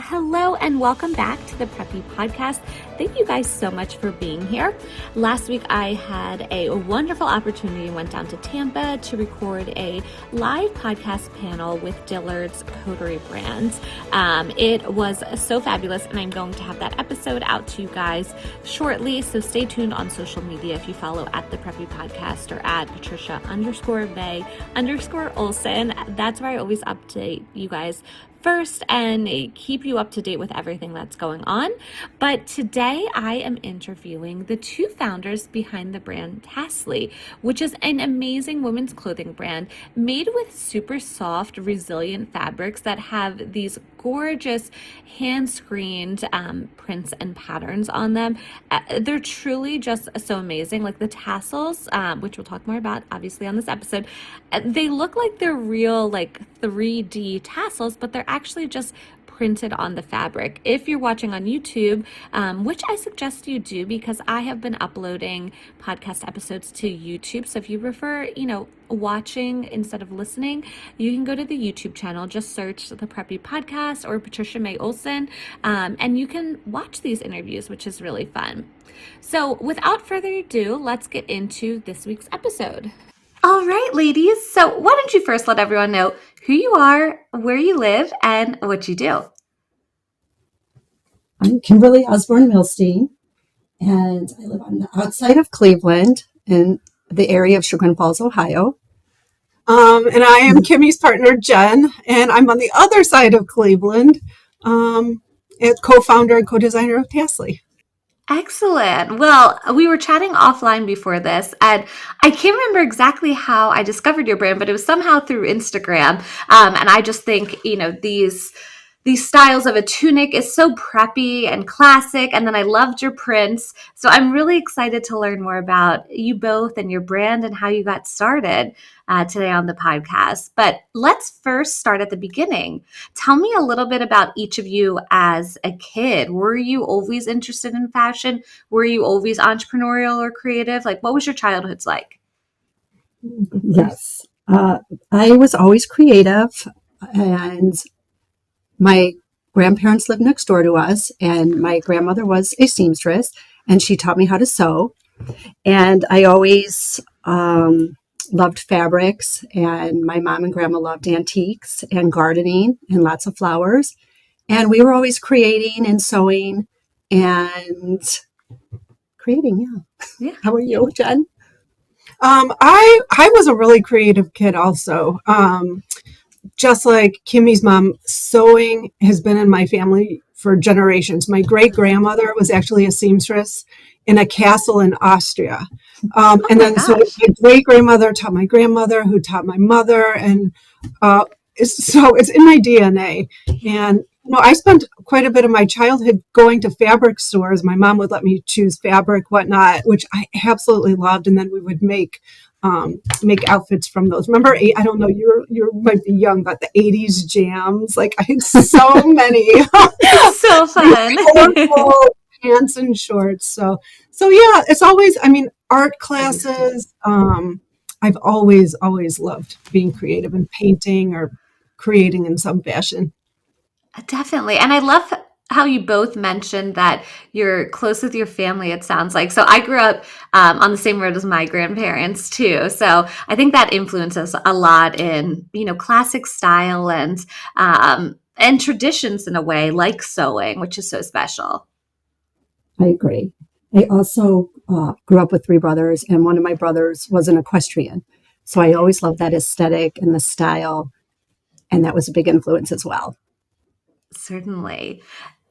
Hello and welcome back to the Preppy Podcast. Thank you guys so much for being here. Last week I had a wonderful opportunity and went down to Tampa to record a live podcast panel with Dillard's Coterie Brands. It was so fabulous, and I'm going to have that episode out to you guys shortly, so stay tuned on social media if you follow at the Preppy Podcast or at Patricia_Bay_Olsen. That's where I always update you guys first and keep you up to date with everything that's going on. But today I am interviewing the two founders behind the brand Tassley, which is an amazing women's clothing brand made with super soft, resilient fabrics that have these gorgeous hand-screened prints and patterns on them. They're truly just so amazing. Like the tassels, which we'll talk more about obviously on this episode, they look like they're real like 3D tassels, but they're actually just printed on the fabric. If you're watching on YouTube, which I suggest you do because I have been uploading podcast episodes to YouTube. So if you prefer, watching instead of listening, you can go to the YouTube channel, just search the Preppy Podcast or Patricia May Olsen, and you can watch these interviews, which is really fun. So without further ado, let's get into this week's episode. All right, ladies. So why don't you first let everyone know who you are, where you live, and what you do? I'm Kimberly Osborne-Milstein, and I live on the outside of Cleveland in the area of Chagrin Falls, Ohio. And I am Kimmy's partner, Jen, and I'm on the other side of Cleveland, as co-founder and co-designer of Tassley. Excellent. Well, we were chatting offline before this, and I can't remember exactly how I discovered your brand, but it was somehow through Instagram. And I just think, these styles of a tunic is so preppy and classic. And then I loved your prints. So I'm really excited to learn more about you both and your brand and how you got started today on the podcast. But let's first start at the beginning. Tell me a little bit about each of you as a kid. Were you always interested in fashion? Were you always entrepreneurial or creative? Like, what was your childhood like? Yes, I was always creative, and my grandparents lived next door to us, and my grandmother was a seamstress, and she taught me how to sew. And I always loved fabrics, and my mom and grandma loved antiques and gardening and lots of flowers. And we were always creating and sewing and creating. Yeah. How are you, Jen? I was a really creative kid also. Just like Kimmy's mom, sewing has been in my family for generations. My great-grandmother was actually a seamstress in a castle in Austria. And then so my great-grandmother taught my grandmother, who taught my mother. And so it's in my DNA. And I spent quite a bit of my childhood going to fabric stores. My mom would let me choose fabric, whatnot, which I absolutely loved. And then we would make outfits from those. Remember, I don't know, you might be young, but the 80s jams. Like I had so many. So fun. Colorful pants and shorts. So yeah, it's always, art classes. I've always loved being creative and painting or creating in some fashion. Definitely. And I love how you both mentioned that you're close with your family, it sounds like. So I grew up on the same road as my grandparents too. So I think that influences a lot in, classic style and traditions in a way, like sewing, which is so special. I agree. I also grew up with three brothers, and one of my brothers was an equestrian. So I always loved that aesthetic and the style. And that was a big influence as well. Certainly.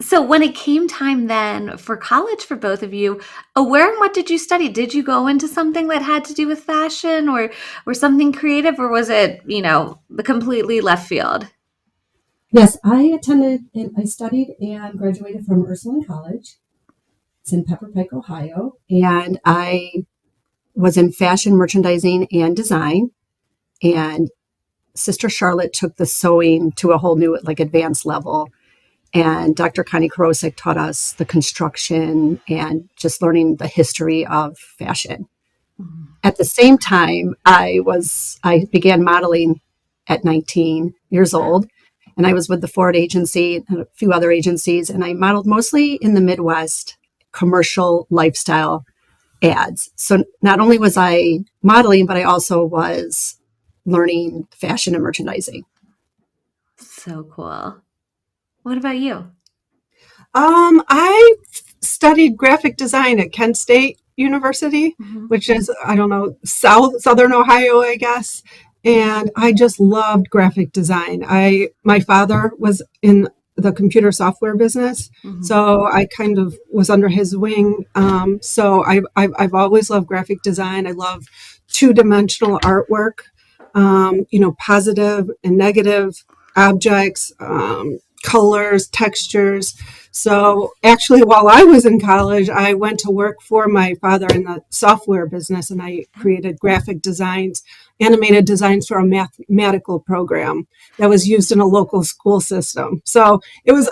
So when it came time then for college for both of you, where and what did you study? Did you go into something that had to do with fashion or something creative, or was it, the completely left field? Yes, I studied and graduated from Ursuline College. It's in Pepper Pike, Ohio. And I was in fashion merchandising and design. And Sister Charlotte took the sewing to a whole new, advanced level. And Dr. Connie Karosik taught us the construction and just learning the history of fashion. Mm-hmm. At the same time, I began modeling at 19 years old. And I was with the Ford agency and a few other agencies, and I modeled mostly in the Midwest commercial lifestyle ads. So not only was I modeling, but I also was learning fashion and merchandising. So cool. What about you? I studied graphic design at Kent State University, which is, I don't know, Southern Ohio, I guess. And I just loved graphic design. My father was in the computer software business, so I kind of was under his wing. So I've always loved graphic design. I love two-dimensional artwork, positive and negative objects, colors, textures. So actually, while I was in college, I went to work for my father in the software business, and I created graphic designs, animated designs for a mathematical program that was used in a local school system. So it was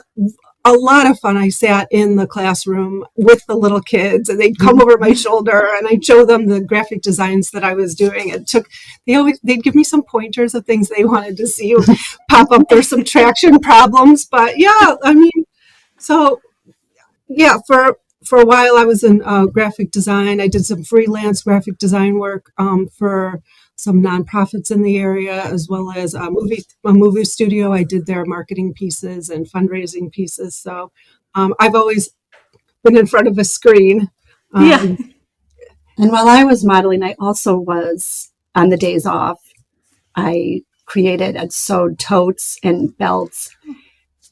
a lot of fun. I sat in the classroom with the little kids, and they'd come over my shoulder, and I'd show them the graphic designs that I was doing. They'd give me some pointers of things they wanted to see pop up their subtraction problems. But yeah, for a while I was in graphic design. I did some freelance graphic design work for some nonprofits in the area, as well as a movie studio. I did their marketing pieces and fundraising pieces. So I've always been in front of a screen. And while I was modeling, I also was, on the days off, I created and sewed totes and belts,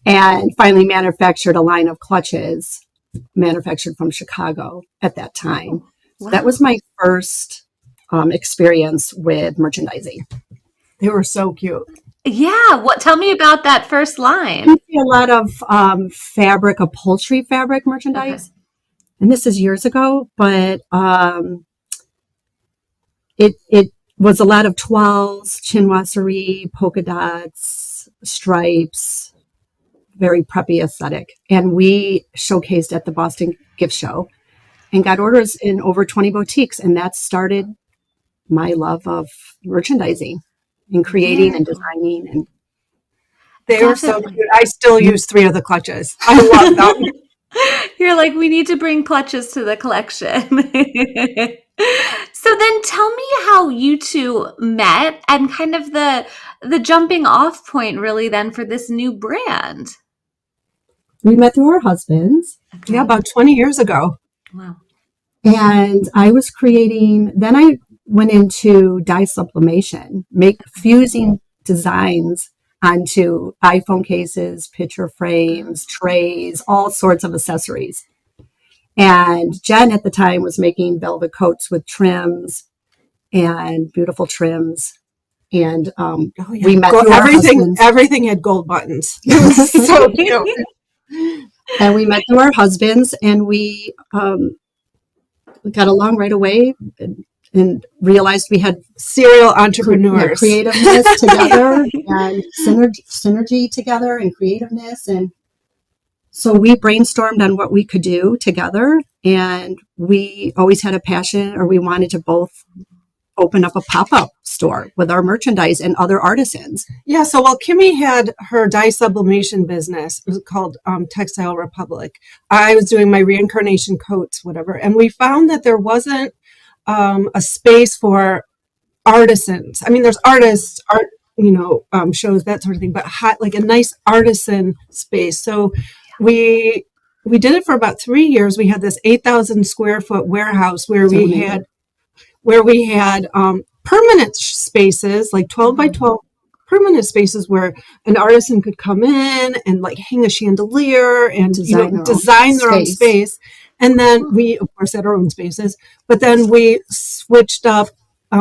and finally manufactured a line of clutches manufactured from Chicago at that time. Wow. That was my first experience with merchandising. They were so cute. Yeah. Tell me about that first line. You see a lot of upholstery fabric merchandise. Okay. And this is years ago, but it was a lot of toiles, chinoiserie, polka dots, stripes, very preppy aesthetic. And we showcased at the Boston Gift Show and got orders in over 20 boutiques. And that started my love of merchandising and creating and designing. And they were so cute. I still use 3 of the clutches. I love them. You're like, we need to bring clutches to the collection. So then tell me how you two met and kind of the jumping off point really then for this new brand. We met through our husbands. Okay. Yeah, about 20 years ago. Wow. And I was then I went into dye sublimation, fusing designs onto iPhone cases, picture frames, trays, all sorts of accessories. And Jen at the time was making velvet coats with trims and beautiful trims. And we met through everything had gold buttons. It was so cute. And we met through our husbands, and we got along right away and realized we had serial entrepreneurs, creativeness together and synergy together and creativeness. And so we brainstormed on what we could do together, and we always had a passion, or we wanted to both open up a pop-up store with our merchandise and other artisans. Yeah, so while Kimmy had her dye sublimation business, it was called Textile Republic, I was doing my reincarnation coats, whatever, and we found that there wasn't a space for artisans. I mean, there's artists, shows, that sort of thing, but like a nice artisan space. So we did it for about 3 years. We had this 8,000 square foot warehouse where we had permanent spaces, like 12 by 12 permanent spaces where an artisan could come in and like hang a chandelier and design their own space. And then we, of course, had our own spaces, but then we switched up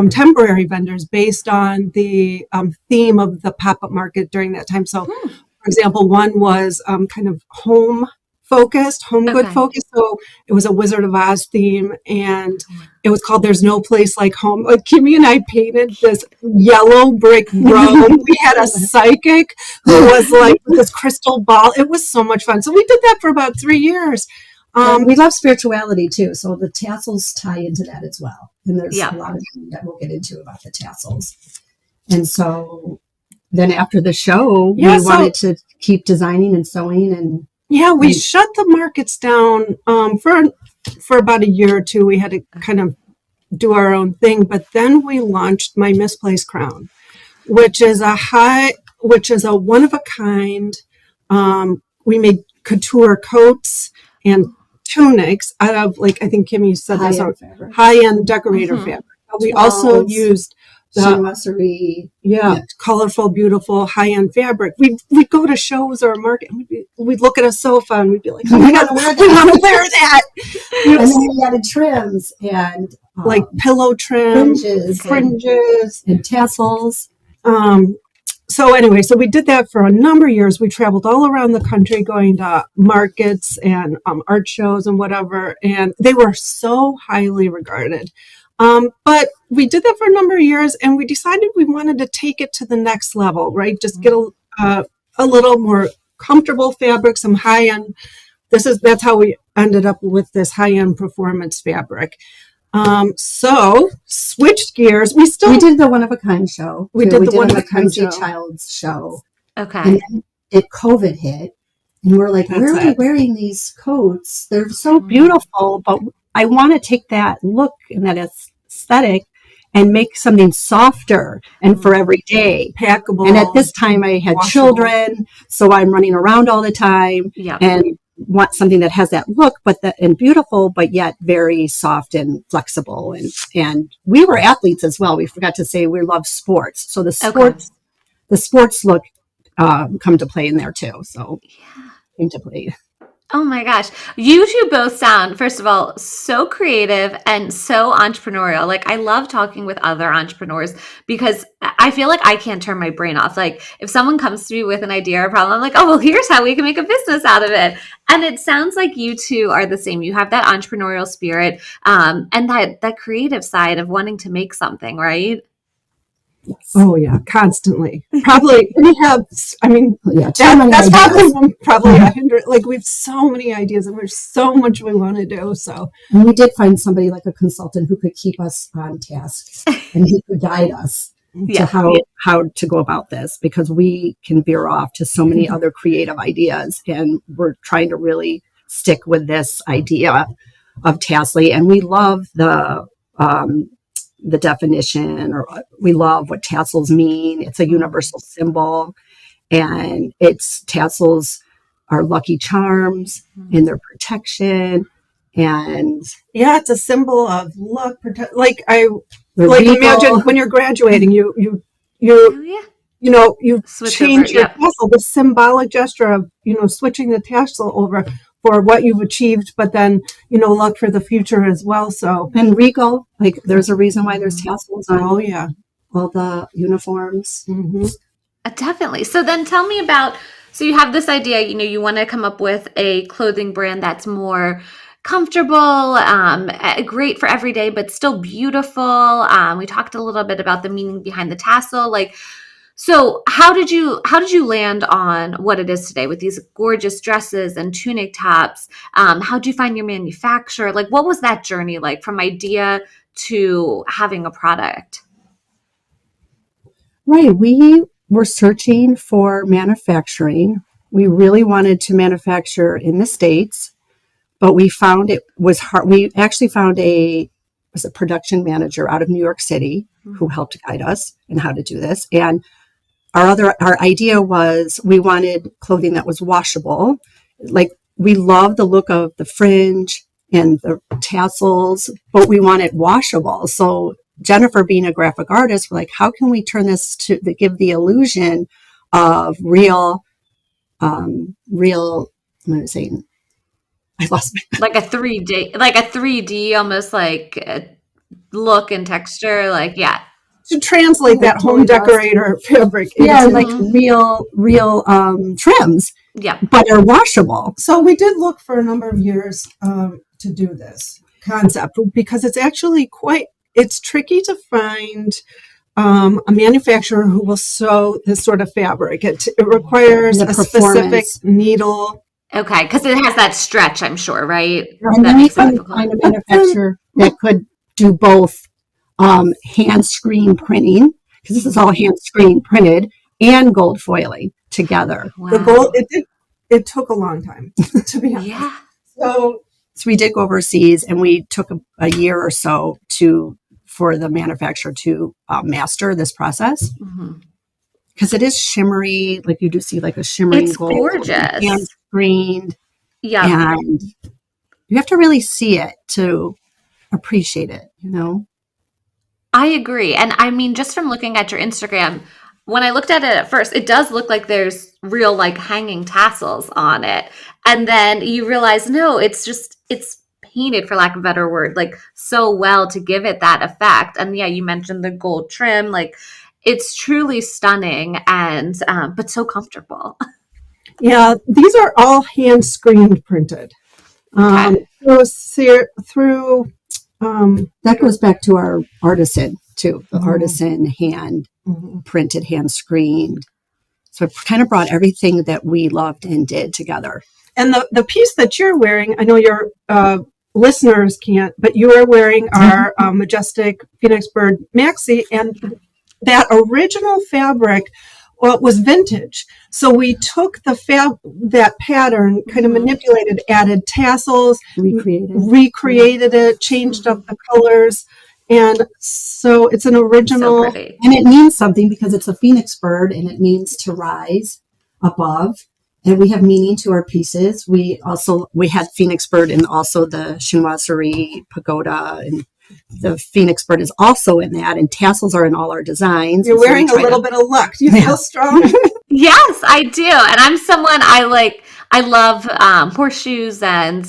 temporary vendors based on the theme of the pop-up market during that time. So, for example, one was kind of home good focused. So it was a Wizard of Oz theme, and it was called There's No Place Like Home. Like Kimmy and I painted this yellow brick road. We had a psychic who was like with this crystal ball. It was so much fun. So we did that for about 3 years. We love spirituality too, so the tassels tie into that as well. And there's a lot of things that we'll get into about the tassels. And so then after the show, Yeah, we wanted to keep designing and sewing and yeah, we shut the markets down for about a year or two. We had to kind of do our own thing, but then we launched My Misplaced Crown, which is a one of a kind. We made couture coats and tunics out of, like, I think Kimmy said this, high-end fabric. high-end decorator fabric. But we also Twelves, used the chinoiserie. colorful, beautiful, high-end fabric. We'd go to shows or a market, and we'd look at a sofa and we'd be like, oh my God, we want to wear that. And then we added trims and Like pillow trim, fringes, and tassels. So anyway, so we did that for a number of years. We traveled all around the country going to markets and art shows and whatever, and they were so highly regarded. But we did that for a number of years, and we decided we wanted to take it to the next level, right? Just get a little more comfortable fabric, some high-end. That's how we ended up with this high-end performance fabric. So switched gears. We did the one of a kind show. We did the one of a kind show. Child's show. Okay. And then COVID hit, and we're like, where are we wearing these coats? They're so beautiful, but I want to take that look and that aesthetic and make something softer and for every day, packable. And at this time, I had children, so I'm running around all the time, and want something that has that look, and beautiful, but yet very soft and flexible. And we were athletes as well. We forgot to say we love sports, so the sports look come to play in there too. So came to play. Oh my gosh. You two both sound, first of all, so creative and so entrepreneurial. Like, I love talking with other entrepreneurs because I feel like I can't turn my brain off. Like, if someone comes to me with an idea or a problem, I'm like, oh, well, here's how we can make a business out of it. And it sounds like you two are the same. You have that entrepreneurial spirit, and that creative side of wanting to make something, right? Yes. Oh yeah, constantly. Probably we have. I mean, that's probably a hindrance. Like, we have so many ideas, and there's so much we want to do. So, and we did find somebody like a consultant who could keep us on task, and he could guide us to how to go about this, because we can veer off to so many other creative ideas, and we're trying to really stick with this idea of Tassley, and we love the definition, or we love what tassels mean. It's a universal symbol, and tassels are lucky charms and their protection. And it's a symbol of luck. Imagine when you're graduating, you change your tassel, the symbolic gesture of, switching the tassel over for what you've achieved, but then, luck for the future as well. So, and regal, like, there's a reason why there's tassels on all the uniforms. Mm-hmm. Definitely. So then tell me about, so you have this idea, you want to come up with a clothing brand that's more comfortable, great for every day, but still beautiful. We talked a little bit about the meaning behind the tassel. So how did you land on what it is today with these gorgeous dresses and tunic tops? How did you find your manufacturer? Like, what was that journey like from idea to having a product? Right. We were searching for manufacturing. We really wanted to manufacture in the States, but we found it was hard. We actually found a production manager out of New York City who helped guide us in how to do this. And our idea was we wanted clothing that was washable. Like, we love the look of the fringe and the tassels, but we want it washable. So Jennifer, being a graphic artist, we're like, how can we turn this to give the illusion of real, I'm going to say, I lost my like a 3D, almost like a look and texture, to translate that home decorator fabric. Like real trims, but are washable. So we did look for a number of years to do this concept, because it's actually it's tricky to find a manufacturer who will sew this sort of fabric. It requires a specific needle. Okay, because it has that stretch, I'm sure, right? And then we find a manufacturer that could do both hand screen printing, because this is all hand screen printed, and gold foiling together. The gold, it took a long time, to be honest. Yeah. So we did go overseas, and we took a year or so for the manufacturer to master this process. Because it is shimmery, like you do see like a shimmering It's gold. gorgeous. And screened. Yeah. And you have to really see it to appreciate it, I agree. And I mean, just from looking at your Instagram, when I looked at it at first, it does look like there's real like hanging tassels on it. And then you realize, no, it's painted, for lack of a better word, like so well to give it that effect. And yeah, you mentioned the gold trim, like it's truly stunning and, but so comfortable. yeah, these are all hand screened printed. Okay. Through that goes back to our artisan too, the artisan hand printed, hand screened. So it kind of brought everything that we loved and did together. And the piece that you're wearing, I know your listeners can't, but you are wearing our majestic Phoenix Bird maxi, and that original fabric was vintage. So we took that pattern, kind of manipulated, added tassels, recreated it, changed up the colors. And so it's an original. So pretty. And it means something because it's a phoenix bird, and it means to rise above. And we have meaning to our pieces. We had phoenix bird and also the chinoiserie pagoda, and the phoenix bird is also in that, and tassels are in all our designs. You're wearing a little bit of luck. Do you feel strong? Yes, I do. And I'm someone I love horseshoes and,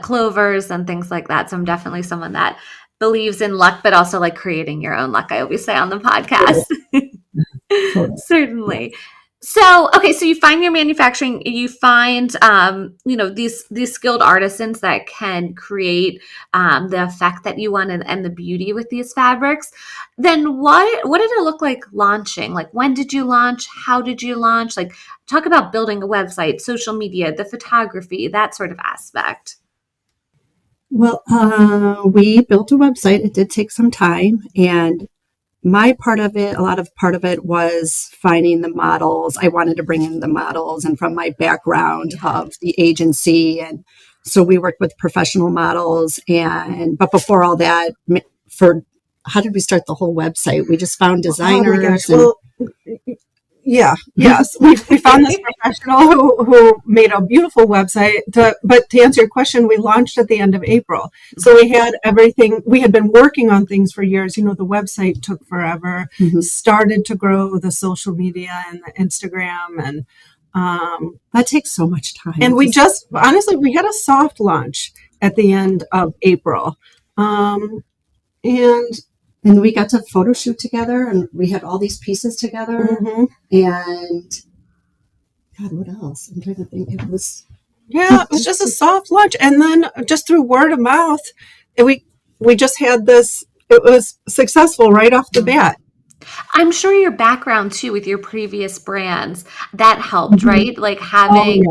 clovers and things like that. So I'm definitely someone that believes in luck, but also like creating your own luck, I always say on the podcast. Certainly. So, okay, so you find your manufacturing, you find, these skilled artisans that can create the effect that you want and the beauty with these fabrics. Then what did it look like launching? Like, when did you launch? How did you launch? Like, talk about building a website, social media, the photography, that sort of aspect. Well, we built a website. It did take some time, and my part of it, part of it was finding the models. I wanted to bring in the models, and from my background of the agency. And so we worked with professional models. But before all that, how did we start the whole website? We just found designers. Yes. We found this professional who made a beautiful website. But to answer your question, we launched at the end of April. So we had everything. We had been working on things for years. The website took forever, started to grow the social media and the Instagram. And that takes so much time. And we had a soft launch at the end of April. And we got to photo shoot together, and we had all these pieces together. And God, what else? I'm trying to think. It was just a soft launch, and then just through word of mouth, we just had this. It was successful right off the bat. I'm sure your background too with your previous brands that helped, right? Like having.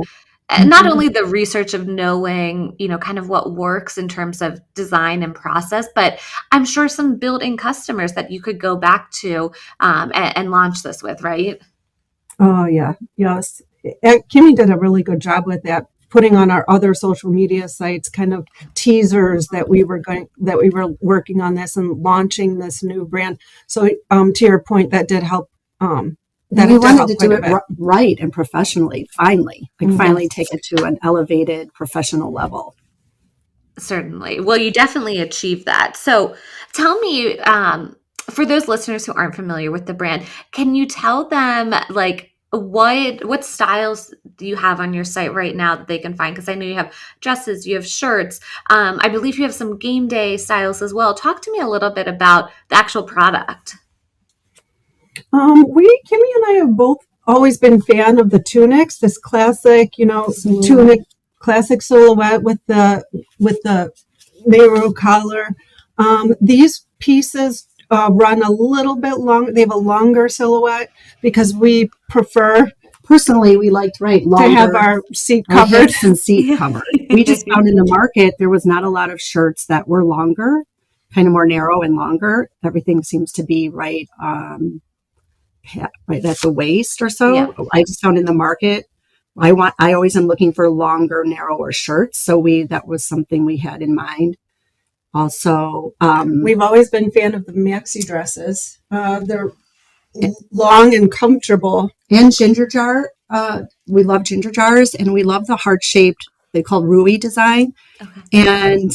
Not only the research of knowing, kind of what works in terms of design and process, but I'm sure some built-in customers that you could go back to and launch this with, right? Oh, yeah. Yes. Kimmy did a really good job with that, putting on our other social media sites kind of teasers that we were working on this and launching this new brand. So to your point, that did help. We wanted to do it right and professionally, finally take it to an elevated professional level. Certainly. Well, you definitely achieved that. So tell me, for those listeners who aren't familiar with the brand, can you tell them like what styles do you have on your site right now that they can find? Because I know you have dresses, you have shirts. I believe you have some game day styles as well. Talk to me a little bit about the actual product. Kimmy and I have both always been fan of the tunics, this classic, tunic, classic silhouette with the Nehru collar. These pieces run a little bit long. They have a longer silhouette because we prefer. Personally, we liked longer to have our seat covered. And seat covered. We just found in the market there was not a lot of shirts that were longer, kind of more narrow and longer. Everything seems to be right. right at the waist or Yeah. so. I just found in the market. I always am looking for longer, narrower shirts. So that was something we had in mind. Also, We've always been fan of the maxi dresses. They're long and comfortable. and ginger jar. We love ginger jars, and we love the heart shaped. They call Rui design, Okay. and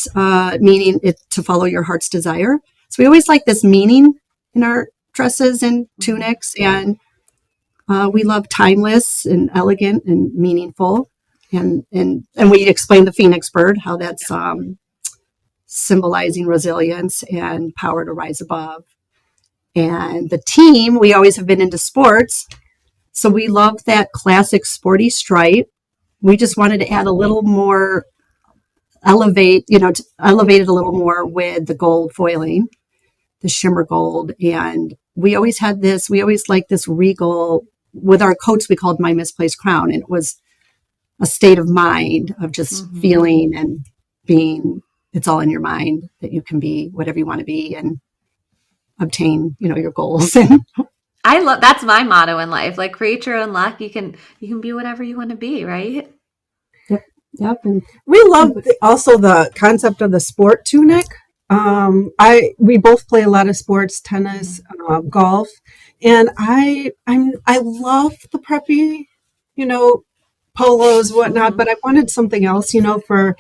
meaning it to follow your heart's desire. So we always like this meaning in our dresses and tunics, and we love timeless and elegant and meaningful. And we explain the phoenix bird, how that's symbolizing resilience and power to rise above. And the team, we always have been into sports. So we love that classic sporty stripe. We just wanted to add a little more, elevate it a little more with the gold foiling, the shimmer gold. And we always liked this regal, with our coats, we called My Misplaced Crown. And it was a state of mind of just feeling and being, it's all in your mind that you can be whatever you want to be and obtain, your goals. I love that's my motto in life. Like create your own luck. You can be whatever you want to be, right? Yep. And We love also the concept of the sport tunic. We both play a lot of sports, tennis, golf, and I love the preppy, polos, whatnot. But I wanted something else, for,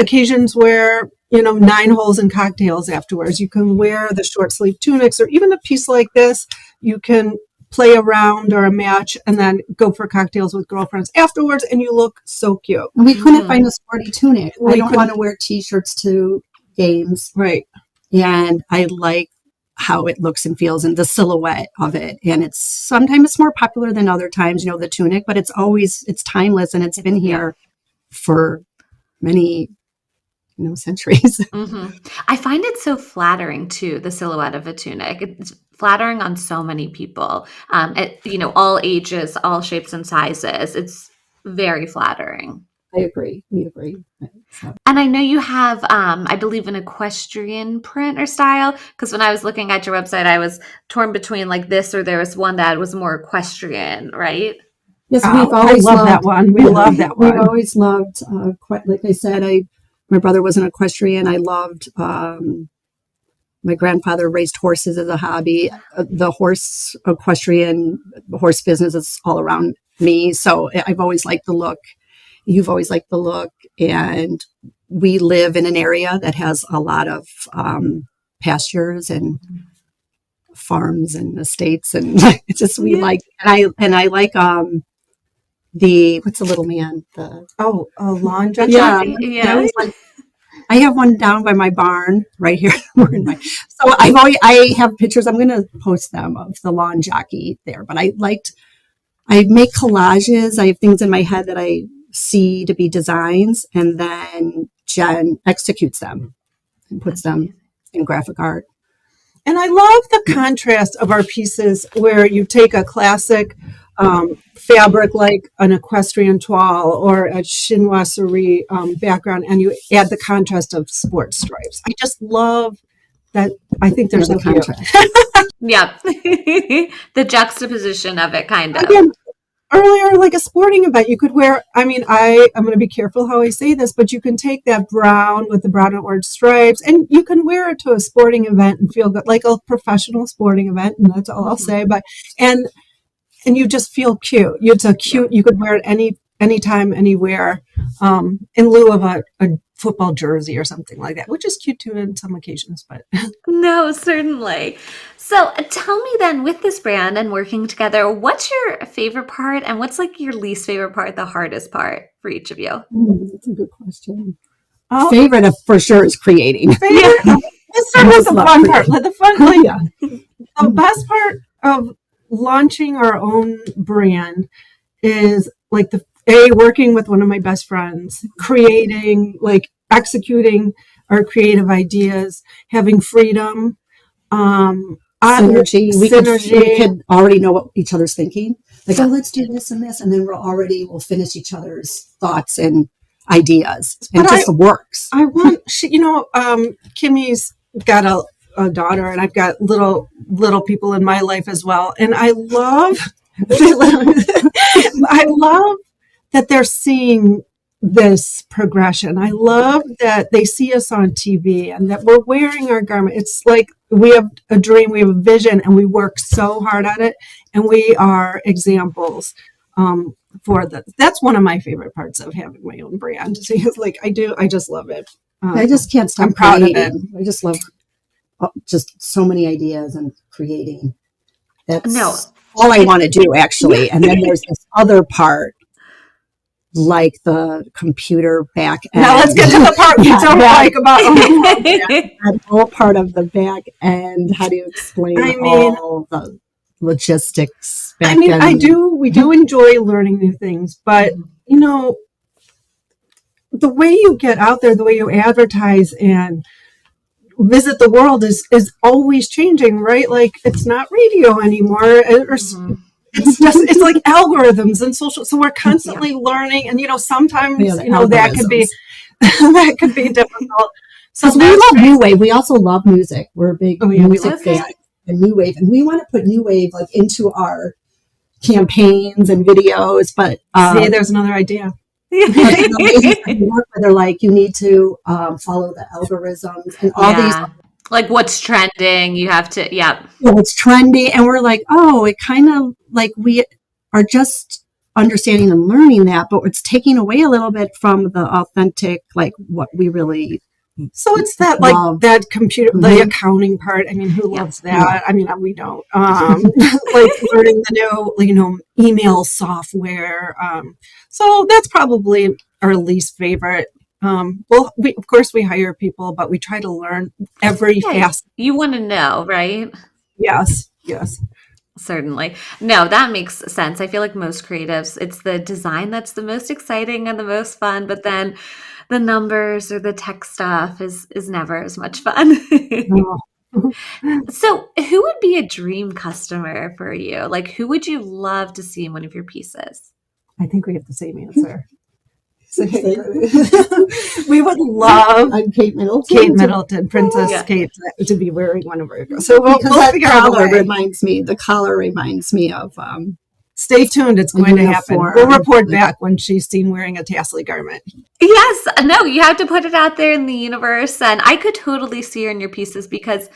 occasions where 9 holes and cocktails afterwards. You can wear the short sleeve tunics, or even a piece like this. You can play a round or a match and then go for cocktails with girlfriends afterwards, and you look so cute. we couldn't find a sporty tunic. I don't couldn't- want to wear t-shirts to games. Right. And I like how it looks and feels and the silhouette of it. And sometimes it's more popular than other times, the tunic, but it's timeless, and it's been here for many, centuries. I find it so flattering too, the silhouette of a tunic. It's flattering on so many people. All ages, all shapes and sizes. It's very flattering. I agree. We agree. So, And I know you have, I believe, an equestrian print or style. Because when I was looking at your website, I was torn between like this, or there was one that was more equestrian, right? yes, Oh, I love that one. We love that We've one. always loved, like I said, my brother was an equestrian. I loved, my grandfather raised horses as a hobby. The horse business is all around me. So I've always liked the look. You've always liked the look. And we live in an area that has a lot of pastures and farms and estates. And it's just, we like, and I like what's the little man? A lawn Yeah. Yeah. I have one down by my barn right here. So I have pictures. I'm going to post them of the lawn jockey there. But I make collages. I have things in my head that I see to be designs, and then Jen executes them and puts them in graphic art. And I love the contrast of our pieces where you take a classic fabric like an equestrian toile or a chinoiserie background, and you add the contrast of sports stripes. I just love that. I think there's The a cute. contrast. Yeah. The juxtaposition of it, kind of. Again, earlier, like a sporting event, you could wear, I'm going to be careful how I say this, but you can take that brown with the brown and orange stripes, and you can wear it to a sporting event and feel good, like a professional sporting event, and that's all I'll say. But, and you just feel cute. It's a cute, you could wear it anytime, anywhere, in lieu of a football jersey or something like that, which is cute too in some occasions, but. No, certainly. So tell me then, with this brand and working together, what's your favorite part and what's like your least favorite part, the hardest part for each of you? That's a good question. Oh, Favorite for sure is creating. favorite. Let's start with the Love fun creating. part. Like the fun, Yeah. the best part of launching our own brand is like working with one of my best friends, creating, like executing our creative ideas, having freedom, Synergy. We synergy. could already know what each other's thinking. Like, let's do this and this, and then we'll finish each other's thoughts and ideas, and But it just works. I want, Kimmy's got a daughter, and I've got little people in my life as well, and I love that they're seeing this progression. I love that they see us on TV and that we're wearing our garment. It's like we have a dream, we have a vision, and we work so hard at it, and we are examples for that. That's one of my favorite parts of having my own brand. I just love it. I just can't stop I'm proud of creating. I just love just so many ideas and creating. That's all I want to do, actually. And then there's this other part, like the computer back end. Now let's get to the part we don't like about that whole part of the back end. How do you explain all the logistics back end? We do enjoy learning new things, but the way you get out there, the way you advertise and visit the world is always changing, right? Like it's not radio anymore. It's like algorithms and social. So we're constantly learning, and sometimes that could be difficult. So we love new wave. We also love music. We're a big music fan and new wave, and we want to put new wave like into our campaigns and videos. But see, there's another idea. They're like, you need to follow the algorithms and all these. Like what's trending, you have to, what's trendy. And we're like, it kind of like we are just understanding and learning that, but it's taking away a little bit from the authentic, like what we really. So it's that love. Like that computer, the accounting part. I mean, who loves that? I mean, we don't. Like learning the new, email software. So that's probably our least favorite. Well, of course we hire people, but we try to learn every facet. You want to know, right? Yes. Certainly. No, that makes sense. I feel like most creatives, it's the design that's the most exciting and the most fun, but then the numbers or the tech stuff is never as much fun. So who would be a dream customer for you? Like who would you love to see in one of your pieces? I think we have the same answer. We would love Kate Middleton, Princess Kate, to be wearing one of our. So we'll figure out the collar reminds me of. Stay tuned; it's going to happen. We'll report back when she's seen wearing a Tassley garment. Yes, no, you have to put it out there in the universe, and I could totally see her in your pieces because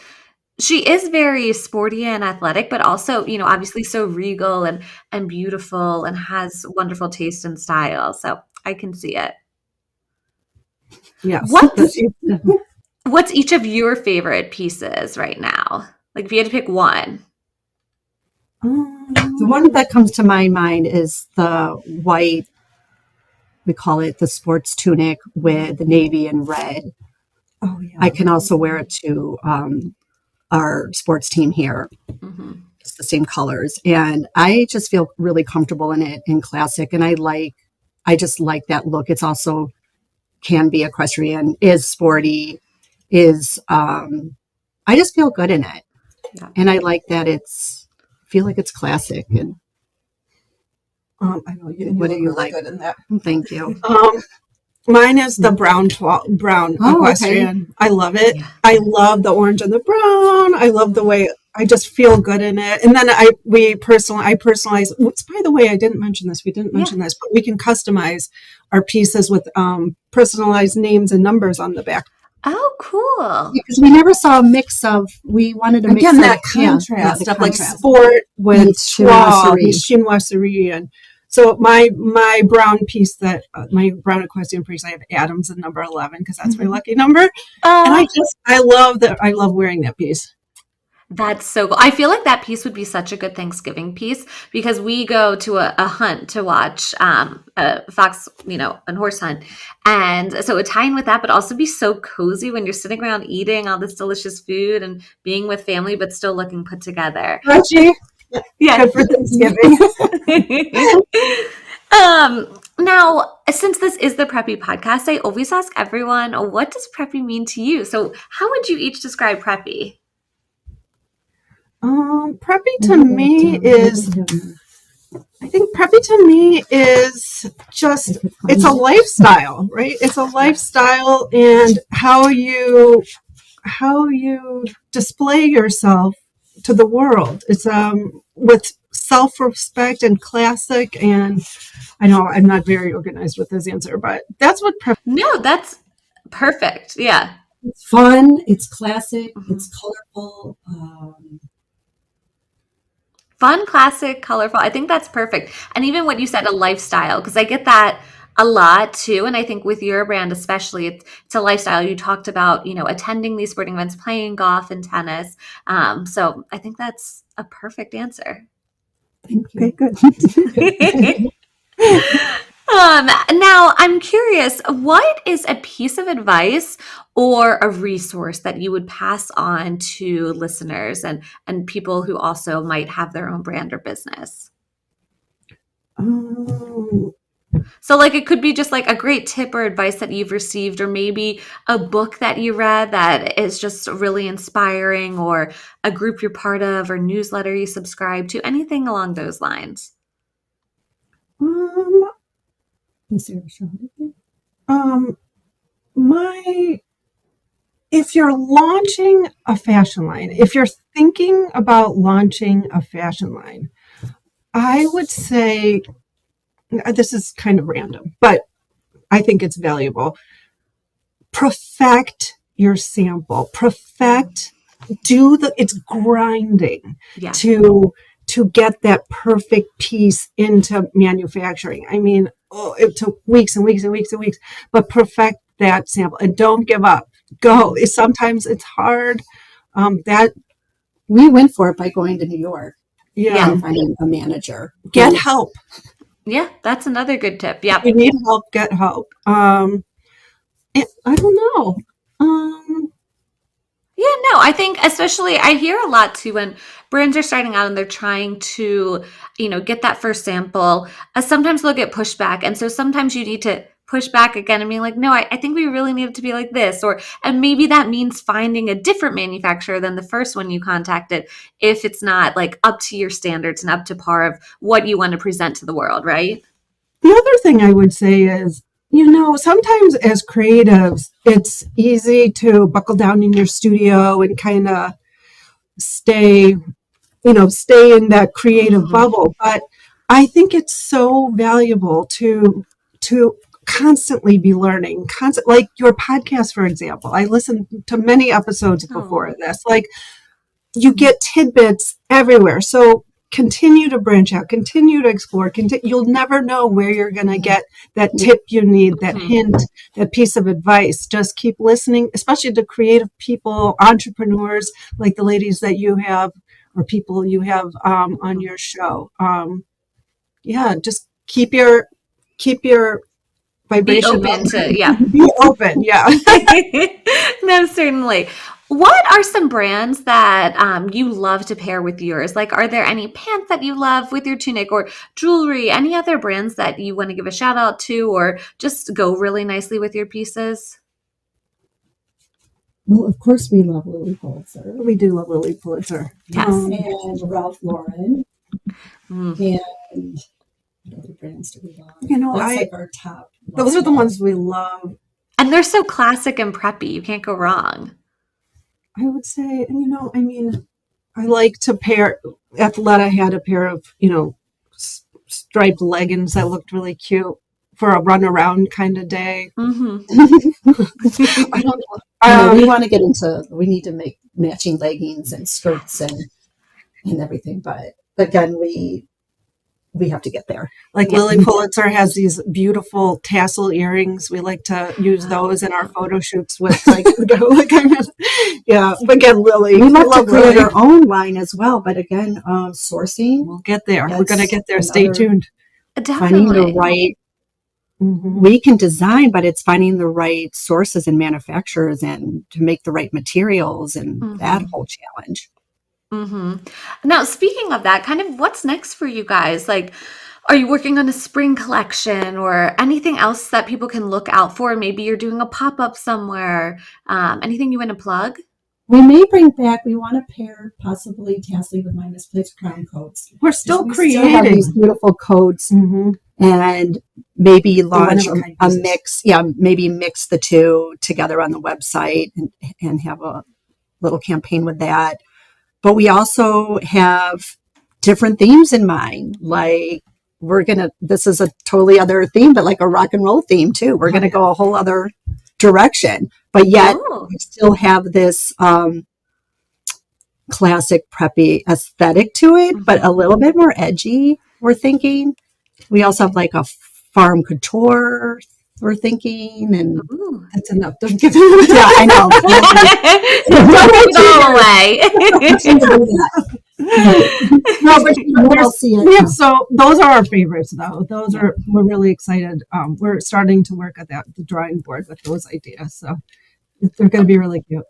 she is very sporty and athletic, but also, obviously so regal and beautiful and has wonderful taste and style. So I can see it. Yes. What's each of your favorite pieces right now? Like if you had to pick one. The one that comes to my mind is the white, we call it the sports tunic with the navy and red. Oh, yeah. I can also wear it to our sports team here. Mm-hmm. It's the same colors. And I just feel really comfortable in it in classic. And I just like that look. It's also can be equestrian, is sporty, I just feel good in it. Yeah. And I like that feel like it's classic. And I know what do you like? Good in that. Thank you. Mine is the brown equestrian. Okay. I love it. Yeah. I love the orange and the brown. I love the way I just feel good in it. And then I personalize. By the way, I didn't mention this. We didn't mention this, but we can customize our pieces with personalized names and numbers on the back. Oh, cool! Because we never saw a mix of. We wanted to mix that contrast stuff like sport with chinoiserie, and so my brown piece my brown equestrian piece, I have Adams in number 11 because that's my lucky number, and I love that. I love wearing that piece. That's so cool. I feel like that piece would be such a good Thanksgiving piece because we go to a hunt to watch a fox, and horse hunt. And so it tie in with that, but also be so cozy when you're sitting around eating all this delicious food and being with family, but still looking put together. Archie? Yeah. Good for Thanksgiving. Now, since this is the Preppy podcast, I always ask everyone, what does Preppy mean to you? So how would you each describe Preppy? Preppy to me is, I think preppy to me is just, it's a lifestyle, right? It's a lifestyle and how you how you display yourself to the world. It's with self-respect and classic. And I know I'm not very organized with this answer, but that's what No, that's perfect. Yeah. It's fun. It's classic. Mhm. It's colorful. Fun, classic, colorful. I think that's perfect. And even what you said, a lifestyle, because I get that a lot too. And I think with your brand, especially, it's a lifestyle. You talked about, attending these sporting events, playing golf and tennis. So I think that's a perfect answer. Thank you. Okay, good. Now I'm curious, what is a piece of advice or a resource that you would pass on to listeners and people who also might have their own brand or business? Um, So like it could be just like a great tip or advice that you've received, or maybe a book that you read that is just really inspiring, or a group you're part of, or newsletter you subscribe to, anything along those lines. um, Is there a show? um, my if you're launching a fashion line, if you're thinking about launching a fashion line, I would say this is kind of random, but I think it's valuable. Perfect your sample. It's grinding Yeah. to get that perfect piece into manufacturing. I mean, it took weeks and weeks and weeks and weeks, but perfect that sample and don't give up. Go. Sometimes it's hard. That We went for it by going to New York yeah. and finding a manager. Get help. Yeah, that's another good tip. If Yep. you need help, get help. I don't know. Yeah, no, I think especially I hear a lot too when brands are starting out and they're trying to, get that first sample. Sometimes they'll get pushback. And so sometimes you need to push back again and be like, no, I think we really need it to be like this. And maybe that means finding a different manufacturer than the first one you contacted if it's not like up to your standards and up to par of what you want to present to the world, right? The other thing I would say is, sometimes as creatives, it's easy to buckle down in your studio and kind of stay, stay in that creative Mhm. bubble. But I think it's so valuable to constantly be learning. Like your podcast, for example. I listened to many episodes before Oh. this. Like you get tidbits everywhere. So continue to branch out, continue to explore. You'll never know where you're going to get that tip you need, that Mhm. hint, that piece of advice. Just keep listening, especially to creative people, entrepreneurs like the ladies that you have or people you have on your show. Yeah, just keep your Be vibration up. open to, yeah. Be open. Yeah. No, certainly. What are some brands that you love to pair with yours? Like, are there any pants that you love with your tunic, or jewelry? Any other brands that you want to give a shout out to, or just go really nicely with your pieces? Well, of course, we love Lily Pulitzer We do love Lily Pulitzer. Yes. and Ralph Lauren Mm. and what other brands do we love? That's like our top. those are the ones we love. And they're so classic and preppy. You can't go wrong. I would say, I mean, I like to pair. Athleta had a pair of, striped leggings that looked really cute for a run around kind of day. Hmm. I don't know. We want to get into. We need to make matching leggings and skirts and everything, but again, we have to get there. Like Yeah. Lily Pulitzer has these beautiful tassel earrings. We like to use those in our photo shoots with yeah. But again, Lily, We love to love create Lily. our own line as well, but again, sourcing, We'll get there. We're That's gonna get there. Stay another- tuned. finding the Definitely. right. Mhm. We can design, but it's finding the right sources and manufacturers and to make the right materials and that Mhm. whole challenge. Hmm. Now, speaking of that, kind of what's next for you guys? Like, are you working on a spring collection or anything else that people can look out for? Maybe you're doing a pop up somewhere. Anything you want to plug? We may bring back. We want to pair possibly Tassley with my misplaced crown coats. We're still We still have creating. these beautiful coats, Mhm. and maybe launch one-of-a-kind a pieces. mix. Yeah, maybe mix the two together on the website and have a little campaign with that. But we also have different themes in mind. Like this is a totally other theme, but like a rock and roll theme too. We're going to go a whole other direction, but yet we still have this classic preppy aesthetic to it, but a little bit more edgy, we're thinking. We also have like a farm couture, we're thinking, and that's enough. Don't give it away. Yeah, I know. Don't give it away. So those are our favorites, though. We're really excited. We're starting to work at the drawing board with those ideas. So they're going to be really cute.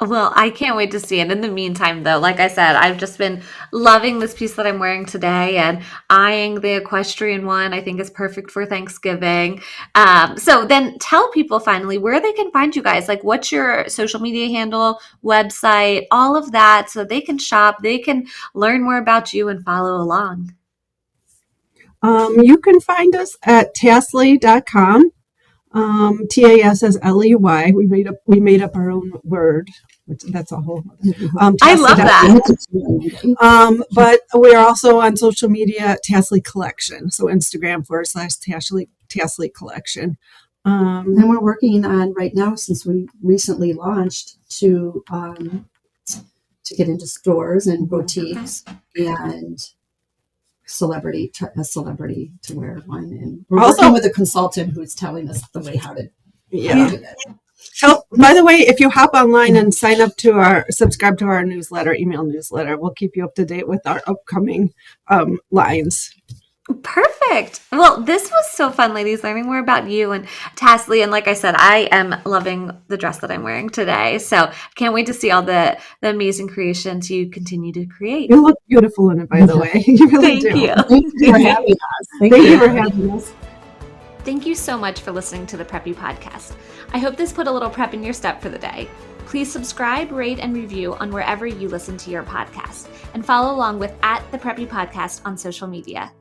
Well, I can't wait to see it. In the meantime, though, like I said, I've just been loving this piece that I'm wearing today and eyeing the equestrian one. I think is perfect for Thanksgiving. So then tell people finally where they can find you guys. Like, what's your social media handle, website, all of that, so they can shop, they can learn more about you and follow along. You can find us at tassley.com. Tassley. We made up our own word. That's a whole. I love that. But we're also on social media, Tassley Collection. So Instagram /Tassley Collection. And we're working on right now, since we recently launched, to get into stores and boutiques and a celebrity to wear one. And we're also working with a consultant who's telling us the way how to do it. Oh, by the way, if you hop online and subscribe to our email newsletter, we'll keep you up to date with our upcoming lines. Perfect. Well, this was so fun, ladies, learning more about you and Tassley. And like I said, I am loving the dress that I'm wearing today. So can't wait to see all the amazing creations you continue to create. You look beautiful in it, by the way. You really do. You. Thank you for having us. Thank you for having us. Thank you so much for listening to the Preppy Podcast. I hope this put a little prep in your step for the day. Please subscribe, rate, and review on wherever you listen to your podcast. And follow along with @the Preppy Podcast on social media.